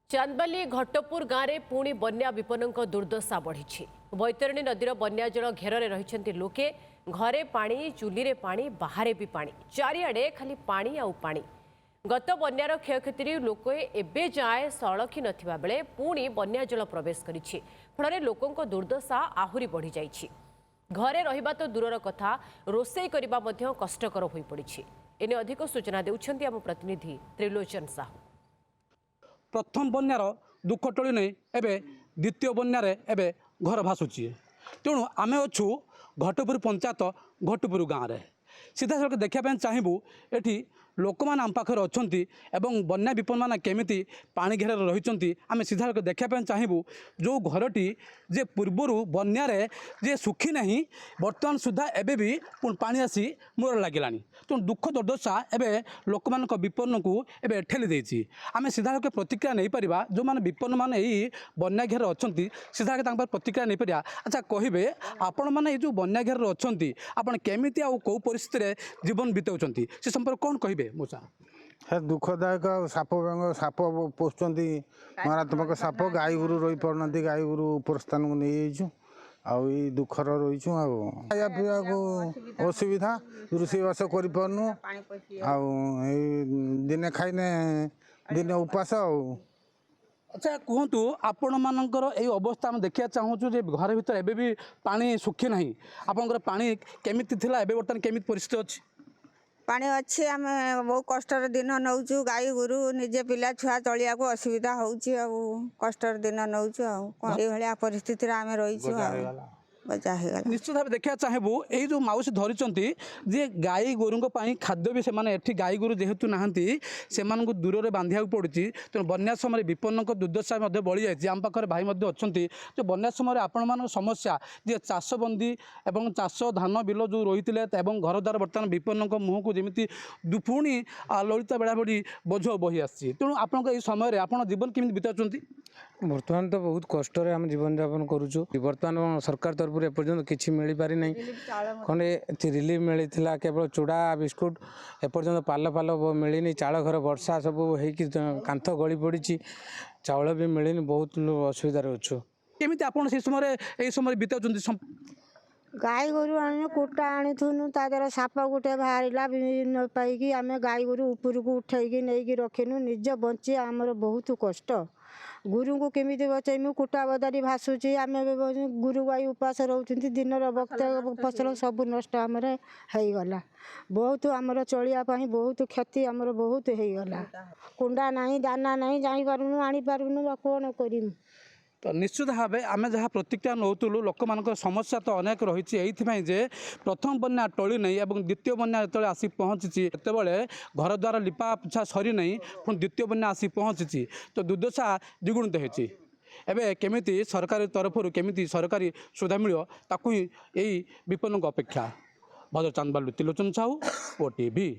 चांदबाली घटपुर गाँव में पुणी बन्या विपन्न दुर्दशा बढ़ी बैतरणी नदीर बन्या जल घेर रही लोके घरे पानी चुली पानी बाहर भी पानी चारिआडे खाली पानी आउ पानी गत बन्यार क्षयक्षति लोक एबे जाए सड़खी नथिबा बेले पुणी बन्या जल प्रवेश करिछि फल लोकों दुर्दशा आहुरी बढ़ी जाइछि घरे रहिबा तो दूरर कथा रोषेई करिबा मध्य कष्टकर होई पड़िछि एने अधिक सूचना देउछन्ति आम प्रतिनिधि त्रिलोचन साहू। प्रथम बन्यार दुख टोली नहीं एवं द्वितीय बन्यार एवं घर भासुची तेणु आम अच्छु घटपुर पंचायत घटपुर गाँव में सीधा सड़क देखा चाहबू ये लोक मैंने आम पाखे अच्छा बन्या विपन्न मैंने केमी पानी घेर रही आम सीधा सड़क देखा चाहबू जो घरटी जे पूर्वर बन्यारे जे सुखी नहीं बर्तमान सुधा एबे भी पानी आसी मोर लगे तेणु दुख दुर्दशा एवं लोक मान विपन्न को एवं ठेली देती आम सीधा सड़क प्रतिक्रिया नहीं पारिबा जो मैंने विपन्न मैंने यही बन्या घेर अच्छा सीधा सड़क प्रतिक्रिया नहीं पारिबा। अच्छा कहे आपण मैंने जो बन्या घेर अच्छा आपड़ केमी आउ परिस्थिति जीवन बिताउछंती से संपर्क कौन कहे मोसा है दुखदायक साप साप पोषुंट मारात्मक साप गाई गोरु रही पारना गाई गोरु उपर स्थान को नहीं जाइए आउ दुखर रही खाया पीवा को असुविधा रोषेईबास करपारनु दिने खाइने दिने उपास अच्छा कहतु आपण मानकर यही अवस्था आम देखा चाहूँ जे घर भीतर एबे भी पानी सुखी ना आपंकर पानी केमिति थिला एबे बर्तमान केमिति परिस्थिति अच्छी पानी अच्छी आम बहुत कष्टर दिन नौचु गाई गोरु निजे पिला छुआ चलिया को असुविधा होउची कष्टर दिन नौचु ये परिस्थिति आम रही निश्चित भाव देखा चाहबू यही जो माउसी धरी जे गाई गोरु खाद्य भी से गाई गोरु जेहेतु नहांती से दूर में बांधा पड़ी तेणु बन्या समय विपन्न दुर्दशा बढ़ी जाए आम पाखे भाई अच्छा जो बन्या समय आपण मान समस्या जे चाषबंदी एवं चाष धान बिल जो रही घर द्वारा बर्तमान विपन्न मुह को जमी पुणी ललिता बेड़ाबड़ी बोझ बही आसी तेणु आपण समय आप जीवन केमी बिताउछंती बर्तमान तो बहुत कष्ट आम जीवन यापन करुचु बर्तमान सरकार तरफ एपर्यंत किसी मिल पारि नहीं खंडे रिलीफ मिलता केवल चूड़ा बिस्कुट एपर्यंत पाल पाल मिलनी चाल घर वर्षा सब हो कांथ गली पड़ी चाउल भी मिलनी बहुत असुविधा अच्छु केमी आप समय बिताउछंती गाई गोरु आने कुटा आणुथुनु तादर साप गोटे बाहर न पाई आम गाई गोरु ऊपर को उठेकी नहीं रखिनु निज बंची आमर बहुत कष्ट गुरु को केमी बचैमु कुटा बदारी भासुची आम गुरु गाई उपास रोचती दिन वक्त फसल सब नष्ट आमर होगला बहुत आमर चलिया बहुत क्षति आमर बहुत होगला कुंडा नहीं दाना नहीं जापारूँ आनीपारूँ कौन करूँ तो निश्चित भाव आम जहाँ प्रतिक्रिया नौलु लोक मान समस्या तो अनेक रही है प्रथम बन्या टली नहीं और द्वितीय बन्या जो आसी पहुँची तेबले घर द्वार लिपा पोछा सरी नहीं पुणी द्वितीय बन्या आसी पहुँची तो दुर्दशा द्विगुणित होती एवं केमी सरकार तरफ केमी सरकारी सुविधा मिल ताकू ही यही विपन्न अपेक्षा भद्र चांदबालू त्रिलोचन साहू ओटीवी।